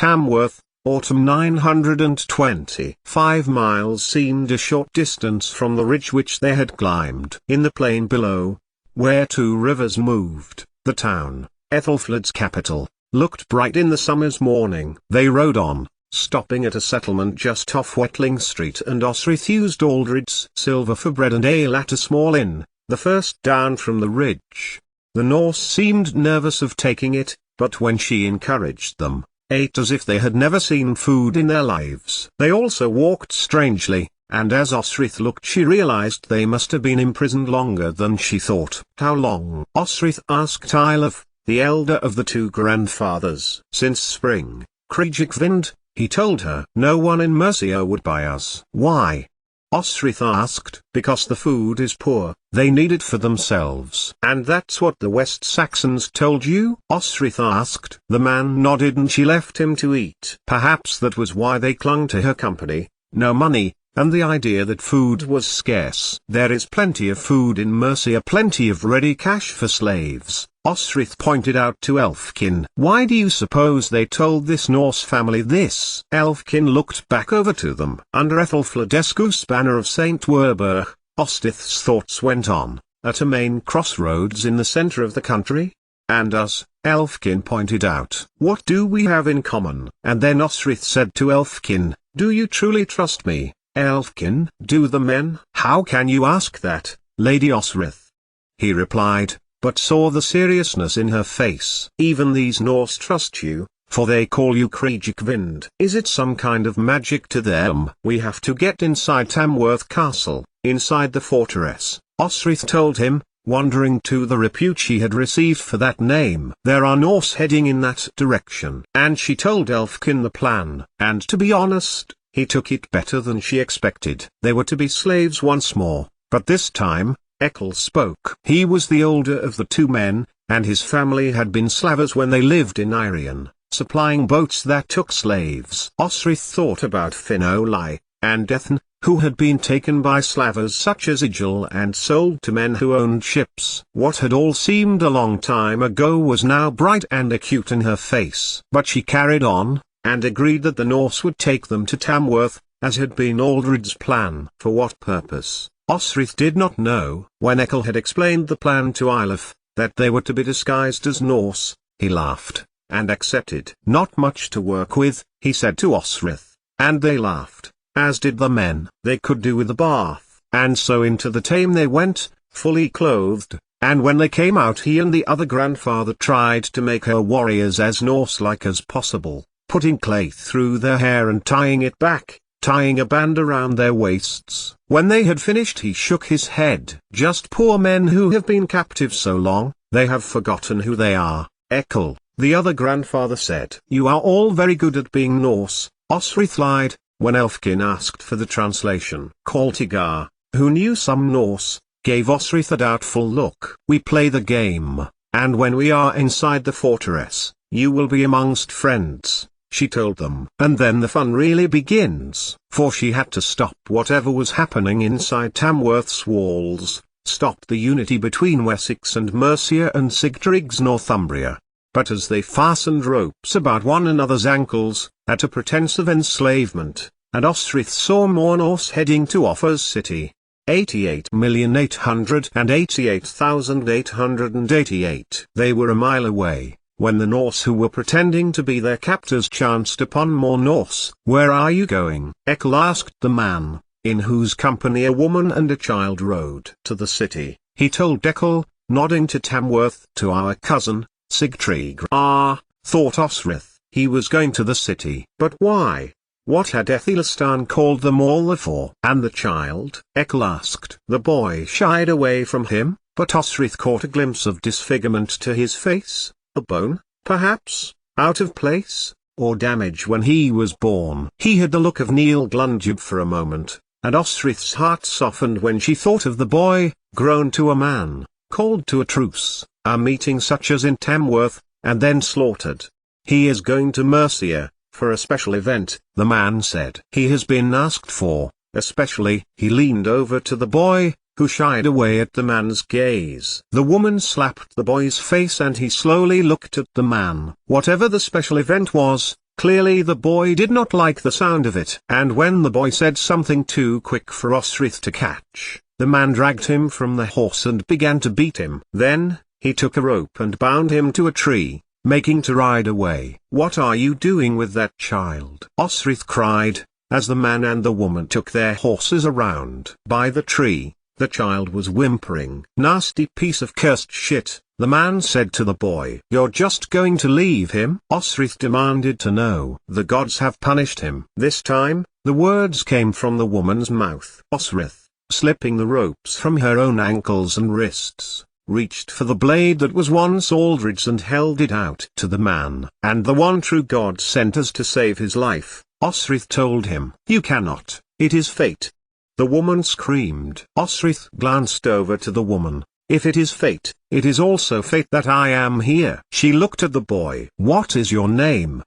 Tamworth, autumn 920. 5 miles seemed a short distance from the ridge which they had climbed. In the plain below, where 2 rivers moved, the town, Ethelflaed's capital, looked bright in the summer's morning. They rode on, stopping at a settlement just off Wetling Street, and Osrith used Aldrid's silver for bread and ale at a small inn, the first down from the ridge. The Norse seemed nervous of taking it, but when she encouraged them, ate as if they had never seen food in their lives. They also walked strangely, and as Osrith looked she realized they must have been imprisoned longer than she thought. How long? Osrith asked Eilif, the elder of the 2 grandfathers. Since spring, Kriegvikvind, he told her. No one in Mercia would buy us. Why? Osrith asked. Because the food is poor, they need it for themselves. And that's what the West Saxons told you? Osrith asked. The man nodded and she left him to eat. Perhaps that was why they clung to her company. No money, and the idea that food was scarce. There is plenty of food in Mercia, plenty of ready cash for slaves, Osrith pointed out to Elfkin. Why do you suppose they told this Norse family this? Elfkin looked back over to them. Under Ethelflaedescu's banner of St. Werburgh, Osrith's thoughts went on, at a main crossroads in the center of the country. And us, Elfkin pointed out. What do we have in common? And then Osrith said to Elfkin, do you truly trust me, Elfkin? Do the men? How can you ask that, Lady Osrith? He replied, but saw the seriousness in her face. Even these Norse trust you, for they call you Kriegvikvind. Is it some kind of magic to them? We have to get inside Tamworth Castle, inside the fortress, Osrith told him, wondering to the repute she had received for that name. There are Norse heading in that direction. And she told Elfkin the plan, and to be honest, he took it better than she expected. They were to be slaves once more, but this time, Ekkel spoke. He was the older of the 2 men, and his family had been slavers when they lived in Irion, supplying boats that took slaves. Osrith thought about Finoli, and Ethan, who had been taken by slavers such as Egil and sold to men who owned ships. What had all seemed a long time ago was now bright and acute in her face. But she carried on, and agreed that the Norse would take them to Tamworth, as had been Aldrid's plan. For what purpose, Osrith did not know. When Ekkel had explained the plan to Eilif, that they were to be disguised as Norse, he laughed, and accepted. Not much to work with, he said to Osrith, and they laughed, as did the men. They could do with a bath, and so into the Tame they went, fully clothed, and when they came out he and the other grandfather tried to make her warriors as Norse-like as possible, putting clay through their hair and tying it back, tying a band around their waists. When they had finished he shook his head. Just poor men who have been captive so long, they have forgotten who they are, Ekkel, the other grandfather said. You are all very good at being Norse, Osrith lied, when Elfkin asked for the translation. Kaltigar, who knew some Norse, gave Osrith a doubtful look. We play the game, and when we are inside the fortress, you will be amongst friends, she told them. And then the fun really begins, for she had to stop whatever was happening inside Tamworth's walls, stop the unity between Wessex and Mercia and Sigtrygg's Northumbria. But as they fastened ropes about one another's ankles, at a pretense of enslavement, and Osrith saw more Norse heading to Offa's city, 88,888,888. They were a mile away, when the Norse who were pretending to be their captors chanced upon more Norse. Where are you going? Ekkel asked the man, in whose company a woman and a child rode. To the city, he told Ekkel, nodding to Tamworth. To our cousin, Sigtrygg. Ah, thought Osrith, he was going to the city. But why? What had Ethelstan called them all there for? And the child? Ekkel asked. The boy shied away from him, but Osrith caught a glimpse of disfigurement to his face. A bone, perhaps, out of place, or damage when he was born. He had the look of Neil Glundube for a moment, and Osrith's heart softened when she thought of the boy, grown to a man, called to a truce, a meeting such as in Tamworth, and then slaughtered. He is going to Mercia, for a special event, the man said. He has been asked for, especially. He leaned over to the boy, who shied away at the man's gaze. The woman slapped the boy's face and he slowly looked at the man. Whatever the special event was, Clearly the boy did not like the sound of it. And when the boy said something too quick for Osrith to catch, the man dragged him from the horse and began to beat him. Then, he took a rope and bound him to a tree, making to ride away. "What are you doing with that child?" Osrith cried, as the man and the woman took their horses around. By the tree, the child was whimpering. "Nasty piece of cursed shit," the man said to the boy. "You're just going to leave him?" Osrith demanded to know. "The gods have punished him." This time, the words came from the woman's mouth. Osrith, slipping the ropes from her own ankles and wrists, reached for the blade that was once Aldridge's and held it out to the man. "And the one true God sent us to save his life," Osrith told him. "You cannot, it is fate." The woman screamed. Osrith glanced over to the woman. "If it is fate, it is also fate that I am here." She looked at the boy. "What is your name?"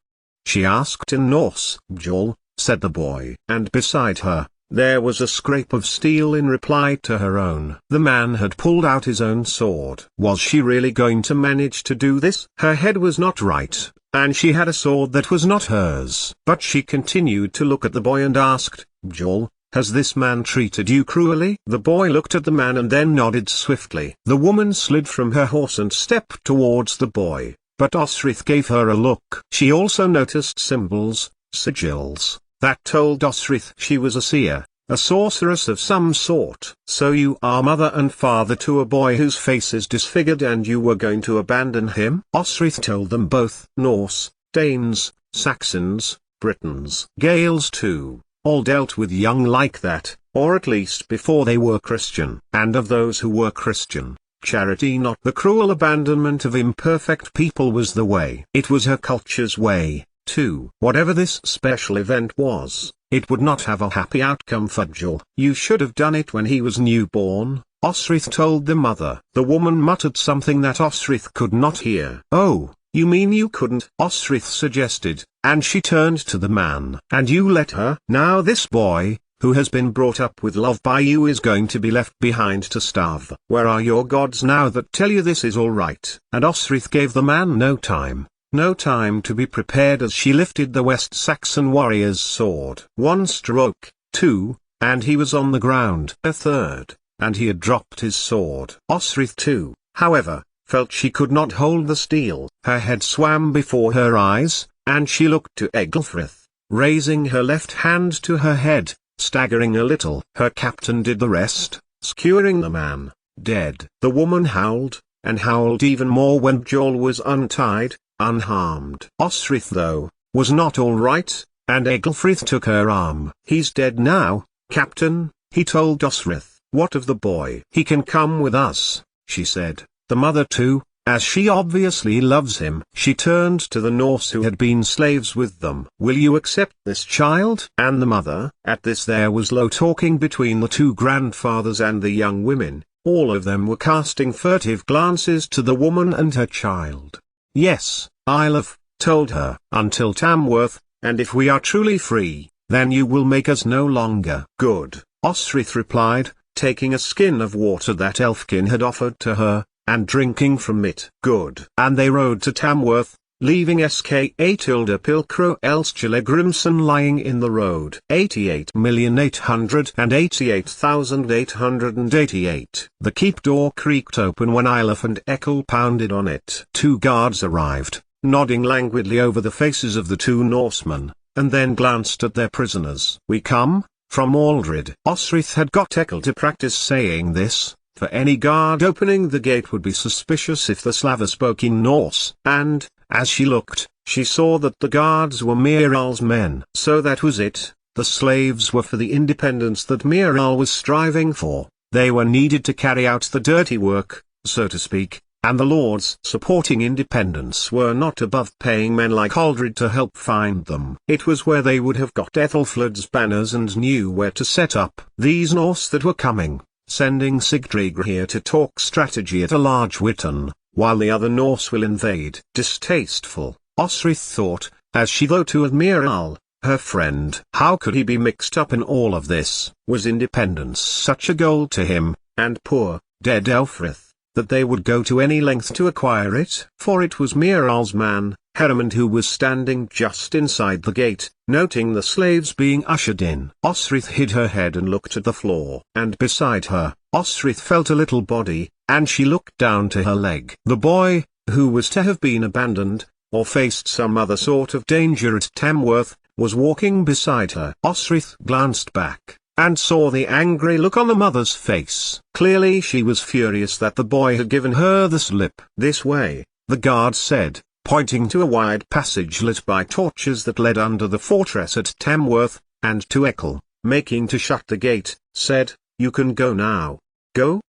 she asked in Norse. "Joel," said the boy. And beside her, there was a scrape of steel in reply to her own. The man had pulled out his own sword. Was she really going to manage to do this? Her head was not right, and she had a sword that was not hers. But she continued to look at the boy and asked, "Joel, has this man treated you cruelly?" The boy looked at the man and then nodded swiftly. The woman slid from her horse and stepped towards the boy, but Osrith gave her a look. She also noticed symbols, sigils, that told Osrith she was a seer, a sorceress of some sort. "So you are mother and father to a boy whose face is disfigured and you were going to abandon him?" Osrith told them both. Norse, Danes, Saxons, Britons, Gaels too, all dealt with young like that, or at least before they were Christian. And of those who were Christian, charity, not the cruel abandonment of imperfect people, was the way. It was her culture's way, too. Whatever this special event was, it would not have a happy outcome for Joel. "You should have done it when he was newborn," Osrith told the mother. The woman muttered something that Osrith could not hear. "Oh, you mean you couldn't?" Osrith suggested, and she turned to the man. "And you let her?" "Now this boy, who has been brought up with love by you, is going to be left behind to starve. Where are your gods now that tell you this is all right?" And Osrith gave the man no time to be prepared as she lifted the West Saxon warrior's sword. One stroke, two, and he was on the ground. A third, and he had dropped his sword. Osrith too, however, felt she could not hold the steel. Her head swam before her eyes, and she looked to Eglfrith, raising her left hand to her head, staggering a little. Her captain did the rest, skewering the man, dead. The woman howled, and howled even more when Joel was untied, unharmed. Osrith, though, was not all right, and Eglfrith took her arm. "He's dead now, Captain," he told Osrith. "What of the boy?" "He can come with us," she said. The mother too, as she obviously loves him. She turned to the Norse who had been slaves with them. "Will you accept this child?" And the mother. At this there was low talking between the two grandfathers and the young women. All of them were casting furtive glances to the woman and her child. "Yes, I love," told her, "until Tamworth, and if we are truly free, then you will make us no longer." "Good," Osrith replied, taking a skin of water that Elfkin had offered to her, and drinking from it. "Good." And they rode to Tamworth, leaving Ska Tilda Pilcro Elschele Grimson lying in the road. 88,888,888. The keep door creaked open when Eilif and Ekel pounded on it. Two guards arrived, nodding languidly over the faces of the two Norsemen, and then glanced at their prisoners. "We come from Aldred." Osrith had got Ekel to practice saying this, for any guard opening the gate would be suspicious if the Slava spoke in Norse. And, as she looked, she saw that the guards were Miral's men. So that was it, the slaves were for the independence that Miral was striving for. They were needed to carry out the dirty work, so to speak, and the lords supporting independence were not above paying men like Aldred to help find them. It was where they would have got Ethelflaed's banners and knew where to set up. These Norse that were coming, sending Sigtryggr here to talk strategy at a large Witten, while the other Norse will invade. Distasteful, Osrith thought, as she wrote to Admiral, her friend. How could he be mixed up in all of this? Was independence such a goal to him, and poor, dead Elfrith, that they would go to any length to acquire it? For it was Miral's man, Hermund, who was standing just inside the gate, noting the slaves being ushered in. Osrith hid her head and looked at the floor. And beside her, Osrith felt a little body, and she looked down to her leg. The boy, who was to have been abandoned, or faced some other sort of danger at Tamworth, was walking beside her. Osrith glanced back, and saw the angry look on the mother's face. Clearly she was furious that the boy had given her the slip. "This way," the guard said, pointing to a wide passage lit by torches that led under the fortress at Tamworth, and to Eckel, making to shut the gate, said, "You can go now." "Go?"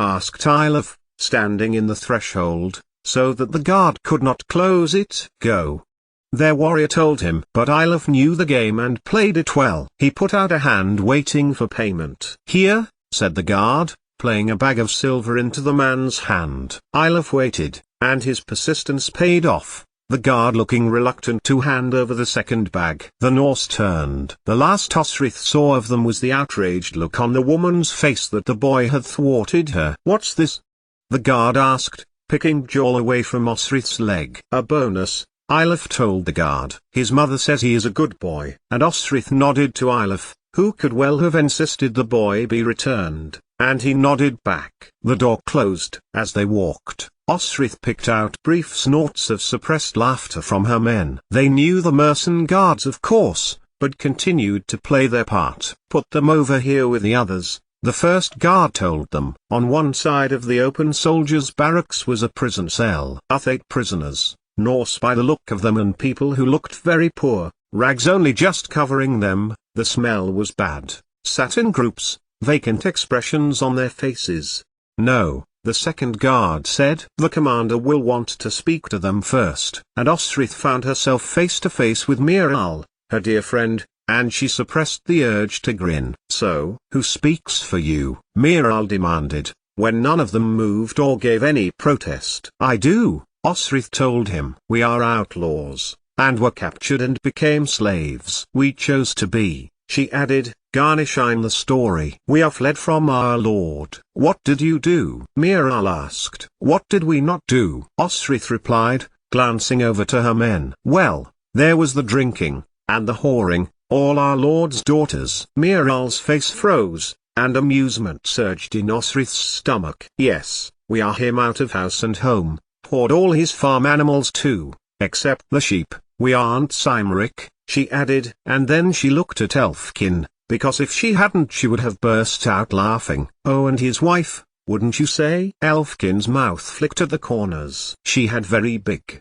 asked Eilif, standing in the threshold, so that the guard could not close it. "Go." Their warrior told him. But Eilif knew the game and played it well. He put out a hand waiting for payment. "Here," said the guard, playing a bag of silver into the man's hand. Eilif waited, and his persistence paid off, the guard looking reluctant to hand over the second bag. The Norse turned. The last Osrith saw of them was the outraged look on the woman's face that the boy had thwarted her. "What's this?" the guard asked, picking Joel away from Osrith's leg. "A bonus," Eilif told the guard. "His mother says he is a good boy." And Osrith nodded to Eilif, who could well have insisted the boy be returned, and he nodded back. The door closed. As they walked, Osrith picked out brief snorts of suppressed laughter from her men. They knew the Mercen guards of course, but continued to play their part. "Put them over here with the others," the first guard told them. On one side of the open soldiers' barracks was a prison cell. 8 prisoners, Norse by the look of them and people who looked very poor, rags only just covering them, the smell was bad, sat in groups, vacant expressions on their faces. "No," the second guard said, "the commander will want to speak to them first." And Osrith found herself face to face with Miral, her dear friend, and she suppressed the urge to grin. "So, who speaks for you?" Miral demanded, when none of them moved or gave any protest. "I do," Osrith told him. "We are outlaws, and were captured and became slaves. We chose to be," she added, garnishing the story. "We are fled from our lord." "What did you do?" Miral asked. "What did we not do?" Osrith replied, glancing over to her men. "Well, there was the drinking, and the whoring, all our lord's daughters." Miral's face froze, and amusement surged in Osrith's stomach. "Yes, we are him out of house and home, poured all his farm animals too, except the sheep. We aren't Cymric," she added. And then she looked at Elfkin, because if she hadn't she would have burst out laughing. "Oh, and his wife, wouldn't you say?" Elfkin's mouth flicked at the corners. "She had very big."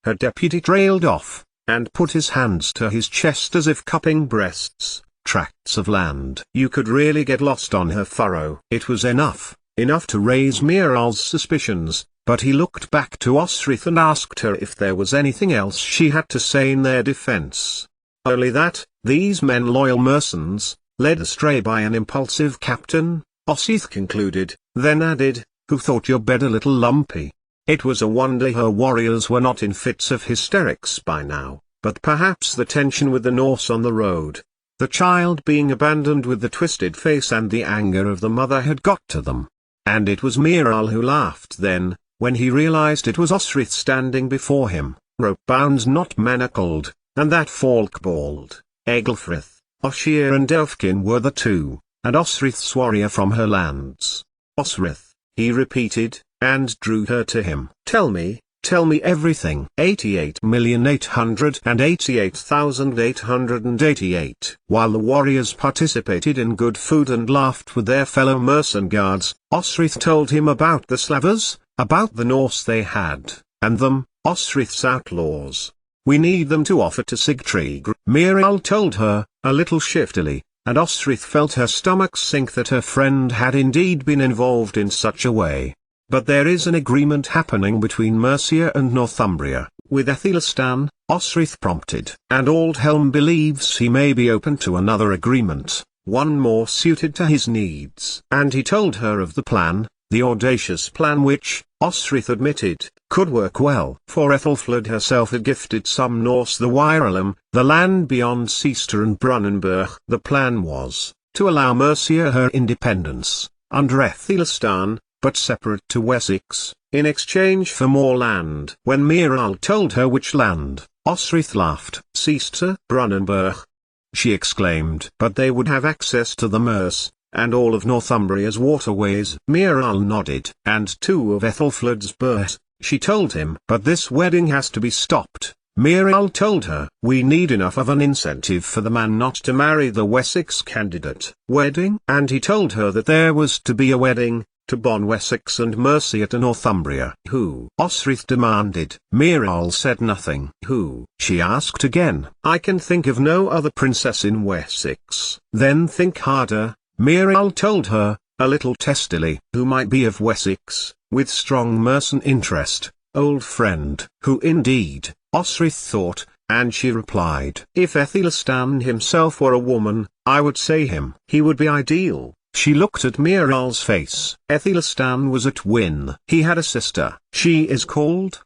Her deputy trailed off, and put his hands to his chest as if cupping breasts. "Tracts of land." You could really get lost on her furrow. It was enough to raise Miral's suspicions, but he looked back to Osrith and asked her if there was anything else she had to say in their defense. "Only that, these men loyal Mercens, led astray by an impulsive captain," Osrith concluded, then added, "who thought your bed a little lumpy." It was a wonder her warriors were not in fits of hysterics by now, but perhaps the tension with the Norse on the road, the child being abandoned with the twisted face and the anger of the mother had got to them. And it was Miral who laughed then, when he realized it was Osrith standing before him, rope-bound not manacled, and that Falkbald, Egelfrith, Oshir and Elfkin were the two, and Osrith's warrior from her lands. "Osrith," he repeated, and drew her to him. Tell me everything." 88,888,888. While the warriors participated in good food and laughed with their fellow Mercen guards, Osrith told him about the Slavers, about the Norse they had, and them, Osrith's outlaws. "We need them to offer to Sigtryggr," Miral told her, a little shiftily, and Osrith felt her stomach sink that her friend had indeed been involved in such a way. "But there is an agreement happening between Mercia and Northumbria, with Aethelstan," Osrith prompted. "And Aldhelm believes he may be open to another agreement, one more suited to his needs." And he told her of the plan, the audacious plan which, Osrith admitted, could work well. For Ethelfled herself had gifted some Norse the Wirelem, the land beyond Seaster and Brunanburh. The plan was, to allow Mercia her independence, under Aethelstan, but separate to Wessex, in exchange for more land. When Miral told her which land, Osrith laughed. Sister Brunanburg, she exclaimed. But they would have access to the Meuse, and all of Northumbria's waterways. Miral nodded. And two of Ethelflaed's burghs, she told him. But this wedding has to be stopped. Miral told her, we need enough of an incentive for the man not to marry the Wessex candidate. Wedding? And he told her that there was to be a wedding, to Bon Wessex and Mercia to Northumbria. Who? Osrith demanded. Miral said nothing. Who? She asked again. I can think of no other princess in Wessex. Then think harder, Miral told her, a little testily. Who might be of Wessex, with strong Mercian interest, old friend. Who indeed? Osrith thought, and she replied. If Aethelstan himself were a woman, I would say him. He would be ideal. She looked at Miral's face. Aethelstan was a twin. He had a sister. She is called?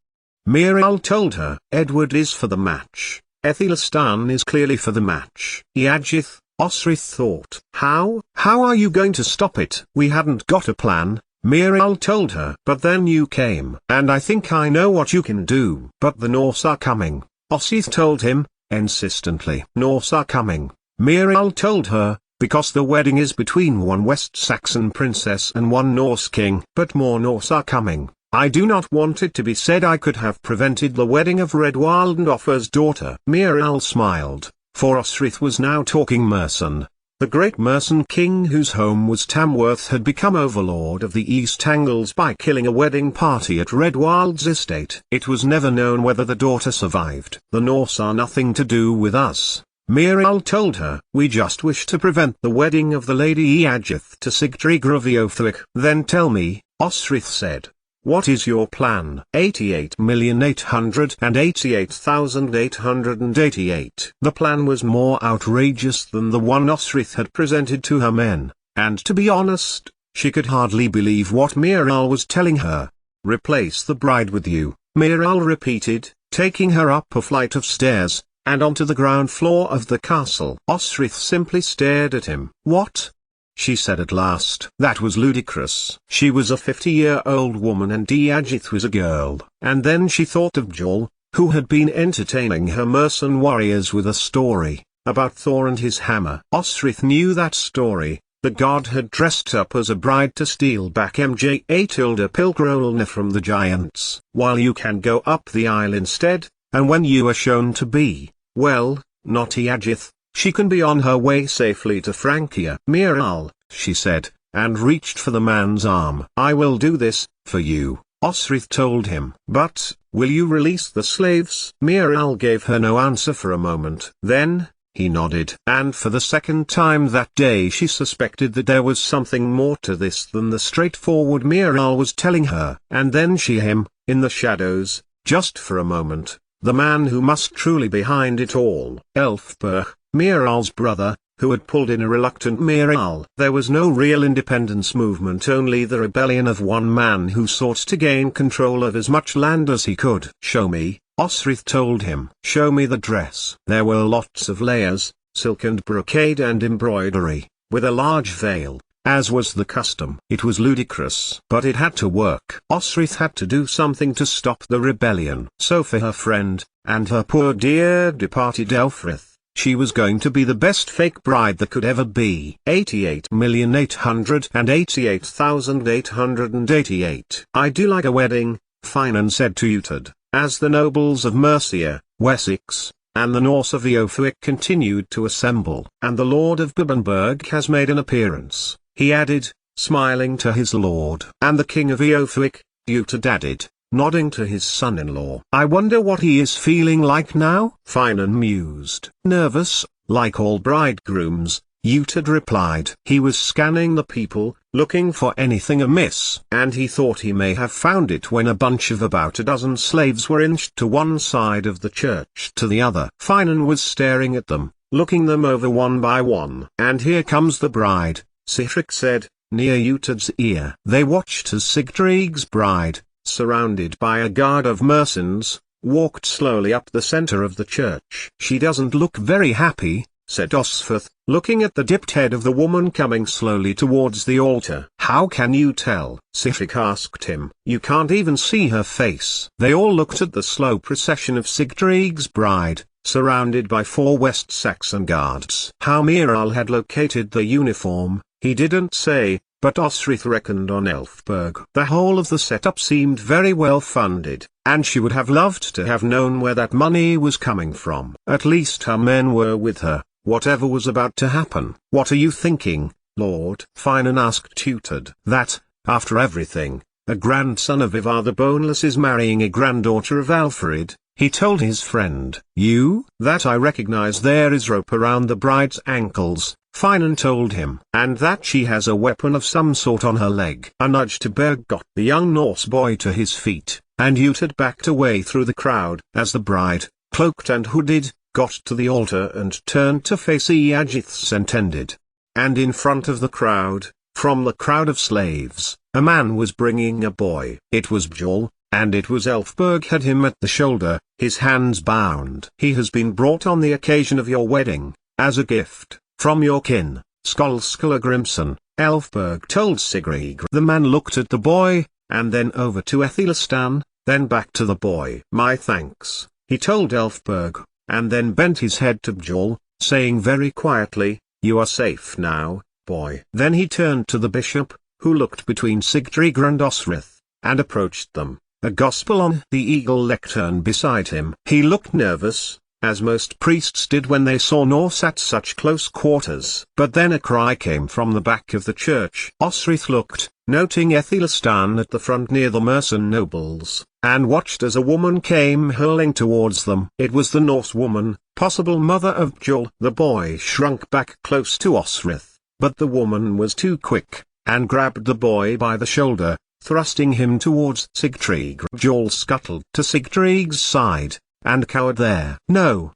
Miral told her. Edward is for the match. Aethelstan is clearly for the match. Eadgyth, Osrith thought. How are you going to stop it? We hadn't got a plan, Miral told her. But then you came. And I think I know what you can do. But the Norse are coming, Osrith told him, insistently. Norse are coming, Miral told her, because the wedding is between one West Saxon princess and one Norse king. But more Norse are coming. I do not want it to be said I could have prevented the wedding of Redwald and Offa's daughter. Miral smiled, for Osrith was now talking Mercian. The great Mercian king whose home was Tamworth had become overlord of the East Angles by killing a wedding party at Redwald's estate. It was never known whether the daughter survived. The Norse are nothing to do with us, Miral told her. We just wish to prevent the wedding of the Lady Eadgyth to Sigtryggr of Eothwic. Then tell me, Osrith said. What is your plan? 88,888,888. The plan was more outrageous than the one Osrith had presented to her men, and to be honest, she could hardly believe what Miral was telling her. Replace the bride with you, Miral repeated, taking her up a flight of stairs, and onto the ground floor of the castle. Osrith simply stared at him. What? She said at last. That was ludicrous. She was a 50-year-old woman and Eadgyth was a girl. And then she thought of Joel, who had been entertaining her Mercian warriors with a story about Thor and his hammer. Osrith knew that story. The god had dressed up as a bride to steal back Mja Tilda Pilgrolna from the giants. While you can go up the Isle instead, and when you are shown to be, well, not Eadgyth, she can be on her way safely to Francia. Miral, she said, and reached for the man's arm. I will do this, for you, Osrith told him. But, will you release the slaves? Miral gave her no answer for a moment. Then, he nodded. And for the second time that day she suspected that there was something more to this than the straightforward Miral was telling her. And then him, in the shadows, just for a moment, the man who must truly be behind it all. Elfberh, Miral's brother, who had pulled in a reluctant Miral. There was no real independence movement, only the rebellion of one man who sought to gain control of as much land as he could. Show me, Osrith told him. Show me the dress. There were lots of layers, silk and brocade and embroidery, with a large veil, as was the custom. It was ludicrous, but it had to work. Osrith had to do something to stop the rebellion. So for her friend, and her poor dear departed Elfrith, she was going to be the best fake bride that could ever be. 88,888,888. I do like a wedding, Finan said to Uhtred, as the nobles of Mercia, Wessex, and the Norse of Eothwic continued to assemble. And the Lord of Bibbenberg has made an appearance, he added, smiling to his lord. And the King of Eothwic, Uhtred added, nodding to his son-in-law. I wonder what he is feeling like now? Finan mused. Nervous, like all bridegrooms, Uhtred replied. He was scanning the people, looking for anything amiss. And he thought he may have found it when a bunch of about a dozen slaves were inched to one side of the church to the other. Finan was staring at them, looking them over one by one. And here comes the bride, Sihtric said, near Uhtred's ear. They watched as Sigtrygg's bride, surrounded by a guard of Mercians, walked slowly up the center of the church. She doesn't look very happy, said Osferth, looking at the dipped head of the woman coming slowly towards the altar. "How can you tell?" Sigtryg asked him. "You can't even see her face." They all looked at the slow procession of Sigtrygg's bride, surrounded by 4 West Saxon guards. How Miral had located the uniform, he didn't say, but Osferth reckoned on Elfberg. The whole of the setup seemed very well funded, and she would have loved to have known where that money was coming from. At least her men were with her, whatever was about to happen. "What are you thinking, Lord?" Finan asked tutored. "That, after everything, a grandson of Ivar the Boneless is marrying a granddaughter of Alfred," he told his friend. "You? That I recognize there is rope around the bride's ankles," Finan told him. "And that she has a weapon of some sort on her leg." A nudge to Berg got the young Norse boy to his feet, and Utad backed away through the crowd. As the bride, cloaked and hooded, got to the altar and turned to face Eadgith's intended. And in front of the crowd, from the crowd of slaves, a man was bringing a boy. It was Bjol, and it was Elfberg had him at the shoulder, his hands bound. "He has been brought on the occasion of your wedding, as a gift, from your kin, Skolskala Grimson," Elfberg told Sigtryg. The man looked at the boy, and then over to Ethelstan, then back to the boy. "My thanks," he told Elfberg, and then bent his head to Bjol, saying very quietly, "You are safe now, boy." Then he turned to the bishop, who looked between Sigtryg and Osferth, and approached them, a gospel on the eagle lectern beside him. He looked nervous, as most priests did when they saw Norse at such close quarters. But then a cry came from the back of the church. Osferth looked, noting Ethelstan at the front near the Merson nobles, and watched as a woman came hurling towards them. It was the Norse woman, possible mother of Bjol. The boy shrunk back close to Osferth, but the woman was too quick, and grabbed the boy by the shoulder, thrusting him towards Sigtryg. Bjol scuttled to Sigtryg's side, and cowered there. "No!"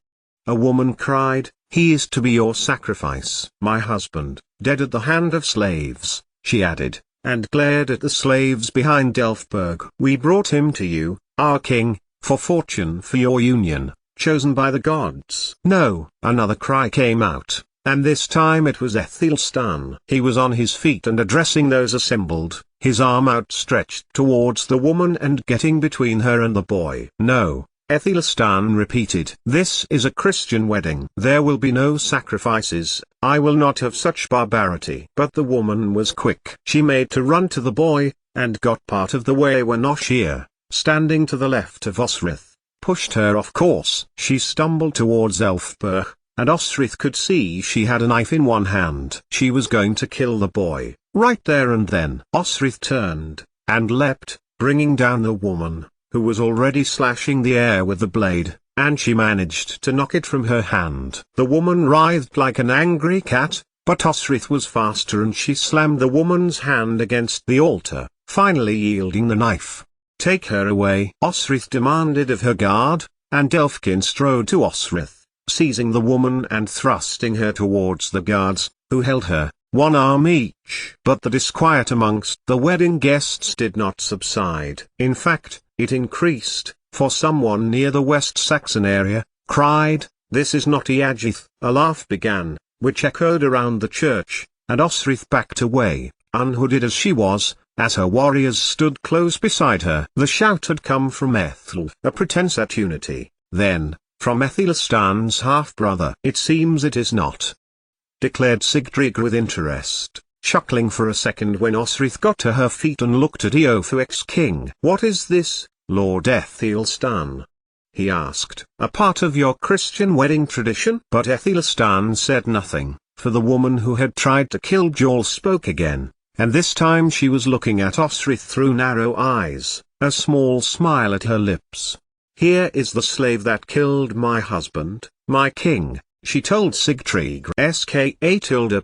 a woman cried, "he is to be your sacrifice." "My husband, dead at the hand of slaves," she added, and glared at the slaves behind Elfberg. "We brought him to you, our king, for fortune for your union, chosen by the gods." "No!" another cry came out, and this time it was Ethelstan. He was on his feet and addressing those assembled, his arm outstretched towards the woman and getting between her and the boy. "No," Ethelstan repeated. "This is a Christian wedding. There will be no sacrifices. I will not have such barbarity." But the woman was quick. She made to run to the boy, and got part of the way when Oshir, standing to the left of Osferth, pushed her off course. She stumbled towards Elfberg, and Osferth could see she had a knife in one hand. She was going to kill the boy, right there and then. Osferth turned, and leapt, bringing down the woman, who was already slashing the air with the blade, and she managed to knock it from her hand. The woman writhed like an angry cat, but Osferth was faster and she slammed the woman's hand against the altar, finally yielding the knife. "Take her away," Osferth demanded of her guard, and Elfkin strode to Osferth, seizing the woman and thrusting her towards the guards, who held her, one arm each. But the disquiet amongst the wedding guests did not subside. In fact, it increased, for someone near the West Saxon area, cried, "This is not Eadgith." A laugh began, which echoed around the church, and Osferth backed away, unhooded as she was, as her warriors stood close beside her. The shout had come from Ethel, a pretense at unity, then, from Ethelstan's half-brother. "It seems it is not," declared Sigtryg with interest, chuckling for a second when Osferth got to her feet and looked at Eothwic's king. "What is this, Lord Ethelstan?" he asked. "A part of your Christian wedding tradition?" But Ethelstan said nothing, for the woman who had tried to kill Bjol spoke again, and this time she was looking at Osferth through narrow eyes, a small smile at her lips. "Here is the slave that killed my husband, my king," she told Sigtryg. "Ska tilde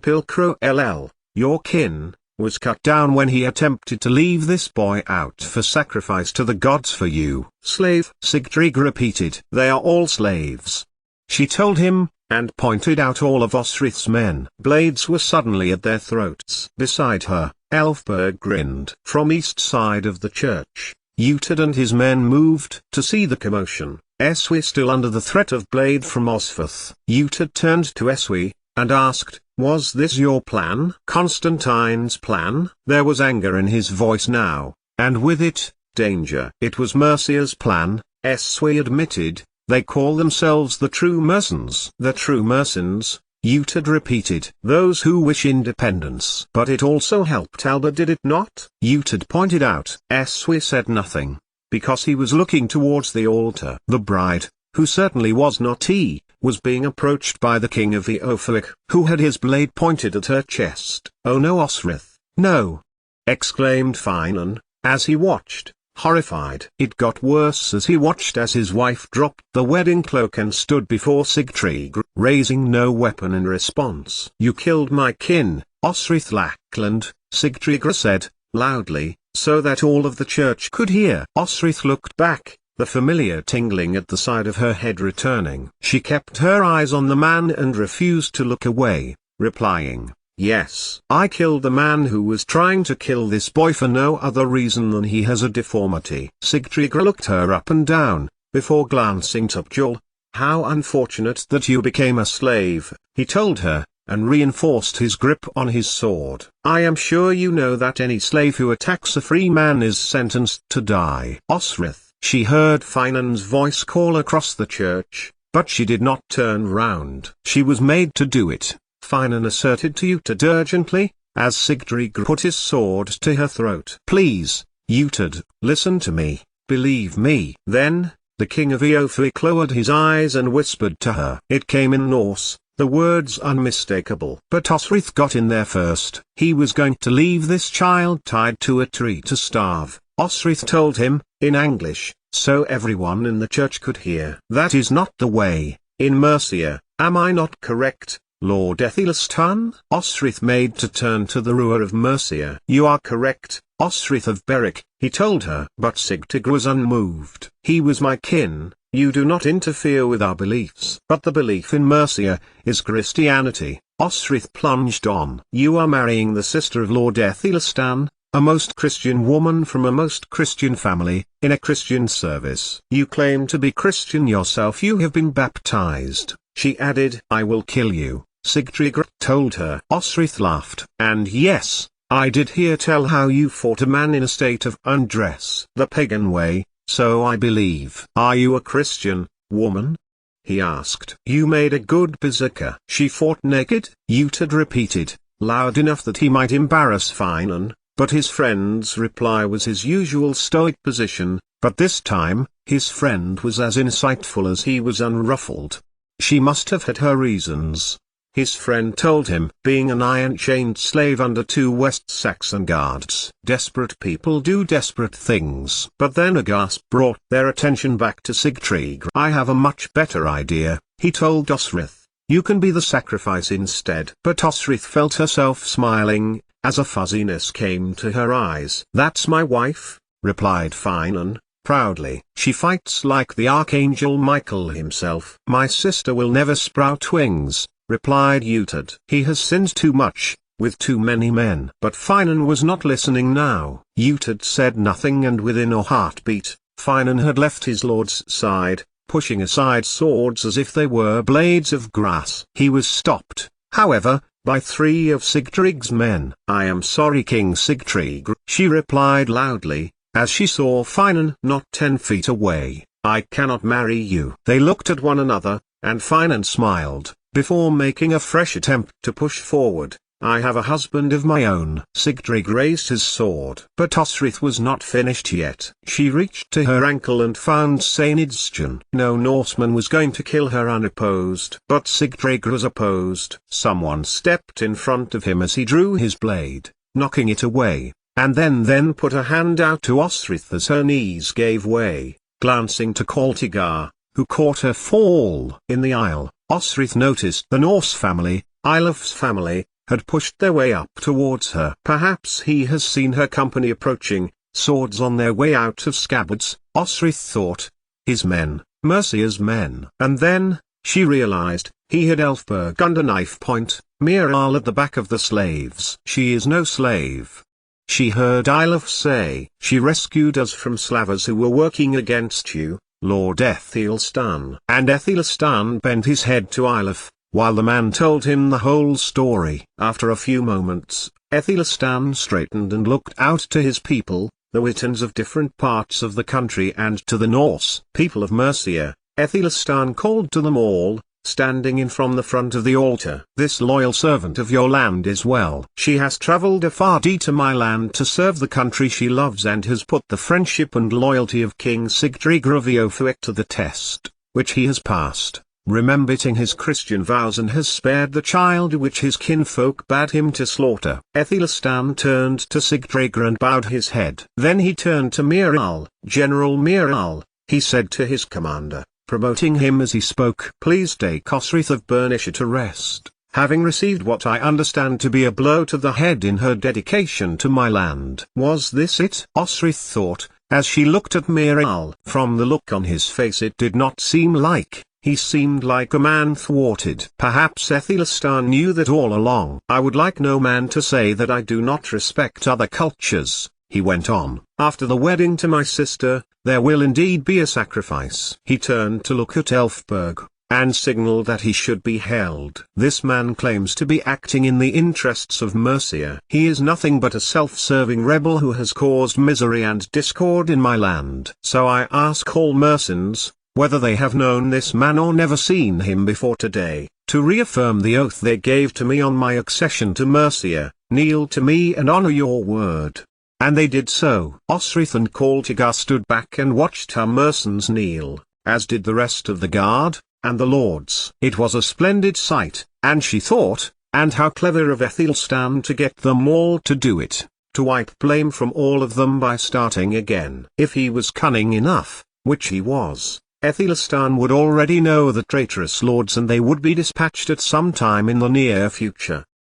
your kin, was cut down when he attempted to leave this boy out for sacrifice to the gods for you." "Slave," Sigtryg repeated. "They are all slaves," she told him, and pointed out all of Osferth's men. Blades were suddenly at their throats. Beside her, Elfberg grinned. From east side of the church, Uhtred and his men moved to see the commotion. Eswi still under the threat of blade from Osferth. Uhtred turned to Eswi, and asked, "Was this your plan?" "Constantine's plan?" There was anger in his voice now, and with it, danger. "It was Mercia's plan," Eswi admitted. "They call themselves the True Mercenaries." "The True Mercenaries," Uhtred repeated. "Those who wish independence." "But it also helped Alba, did it not?" Uhtred pointed out. Eswi said nothing, because he was looking towards the altar. The bride, who certainly was not he, was being approached by the king of Eoferwick, who had his blade pointed at her chest. "Oh no, Osferth, no!" exclaimed Finan, as he watched, horrified. It got worse as he watched as his wife dropped the wedding cloak and stood before Sigtryggr, raising no weapon in response. "You killed my kin, Osferth Lackland," Sigtryggr said, loudly, so that all of the church could hear. Osferth looked back, the familiar tingling at the side of her head returning. She kept her eyes on the man and refused to look away, replying, "Yes, I killed the man who was trying to kill this boy for no other reason than he has a deformity." Sigtryggr looked her up and down, before glancing to Bjorn. "How unfortunate that you became a slave," he told her, and reinforced his grip on his sword. "I am sure you know that any slave who attacks a free man is sentenced to die." "Osferth," she heard Finan's voice call across the church, but she did not turn round. She was made to do it, Finan asserted to Uhtred urgently, as Sigtryggr put his sword to her throat. "Please, Uhtred, listen to me, believe me." Then, the king of Eoferwick lowered his eyes and whispered to her. It came in Norse, the words unmistakable. But Osferth got in there first. He was going to leave this child tied to a tree to starve, Osferth told him, in English, so everyone in the church could hear. "That is not the way, in Mercia, am I not correct, Lord Ethelstan?" Osferth made to turn to the ruler of Mercia. "You are correct, Osferth of Berwick," he told her. But Sigtryggr was unmoved. "He was my kin, you do not interfere with our beliefs." "But the belief in Mercia is Christianity," Osferth plunged on. "You are marrying the sister of Lord Ethelstan, a most Christian woman from a most Christian family, in a Christian service. You claim to be Christian yourself, you have been baptized," she added. "I will kill you," Sigtryggr told her. Osferth laughed. "And yes, I did hear tell how you fought a man in a state of undress. The pagan way, so I believe." "Are you a Christian, woman?" he asked. "You made a good berserker." "She fought naked?" Uhtred repeated, loud enough that he might embarrass Finan. But his friend's reply was his usual stoic position, but this time, his friend was as insightful as he was unruffled. "She must have had her reasons," his friend told him. "Being an iron-chained slave under 2 West Saxon guards. Desperate people do desperate things." But then a gasp brought their attention back to Sigtryggr. "I have a much better idea," he told Osferth. "You can be the sacrifice instead." But Osferth felt herself smiling, as a fuzziness came to her eyes. "That's my wife," replied Finan, proudly. "She fights like the Archangel Michael himself." "My sister will never sprout wings," replied Uhtred. "He has sinned too much, with too many men." But Finan was not listening now. Uhtred said nothing, and within a heartbeat, Finan had left his lord's side, pushing aside swords as if they were blades of grass. He was stopped, however, by 3 of Sigtryg's men. "I am sorry, King Sigtryggr," she replied loudly, as she saw Finan not 10 feet away. "I cannot marry you." They looked at one another, and Finan smiled, before making a fresh attempt to push forward. "I have a husband of my own." Sigtryggr raised his sword. But Osferth was not finished yet. She reached to her ankle and found Seinidstjan. No Norseman was going to kill her unopposed. But Sigtryggr was opposed. Someone stepped in front of him as he drew his blade, knocking it away, and then put a hand out to Osferth as her knees gave way, glancing to Kaltigar, who caught her fall. In the aisle, Osferth noticed the Norse family, Eilif's family, had pushed their way up towards her. Perhaps he has seen her company approaching, swords on their way out of scabbards, Osferth thought. His men, Mercia's men. And then, she realized, he had Elfberg under knife point, Miral at the back of the slaves. "She is no slave," she heard Eilif say, "She rescued us from slavers who were working against you, Lord Ethelstan." And Ethelstan bent his head to Eilif, while the man told him the whole story. After a few moments, Ethelstan straightened and looked out to his people, the Wittens of different parts of the country, and to the Norse people of Mercia. Ethelstan called to them all, standing in from the front of the altar. "This loyal servant of your land is well. She has travelled afar to my land to serve the country she loves, and has put the friendship and loyalty of King Sigtryggr of Eofuit to the test, which he has passed, remembering his Christian vows, and has spared the child which his kinfolk bade him to slaughter." Ethelstan turned to Sigtryggr and bowed his head. Then he turned to Miral. "General Miral," he said to his commander, promoting him as he spoke, "please take Osrith of Bernicia to rest, having received what I understand to be a blow to the head in her dedication to my land." Was this it? Osrith thought, as she looked at Miral. From the look on his face it did not seem like. He seemed like a man thwarted. Perhaps Ethelstan knew that all along. "I would like no man to say that I do not respect other cultures," he went on. "After the wedding to my sister, there will indeed be a sacrifice." He turned to look at Elfberg, and signaled that he should be held. "This man claims to be acting in the interests of Mercia. He is nothing but a self-serving rebel who has caused misery and discord in my land. So I ask all Mercians, whether they have known this man or never seen him before today, to reaffirm the oath they gave to me on my accession to Mercia, kneel to me and honor your word." And they did so. Osrith and Kaltigar stood back and watched her Mercians kneel, as did the rest of the guard, and the lords. It was a splendid sight, and she thought, and how clever of Ethelstan to get them all to do it, to wipe blame from all of them by starting again. If he was cunning enough, which he was, Ethelstan would already know the traitorous lords, and they would be dispatched at some time in the near future.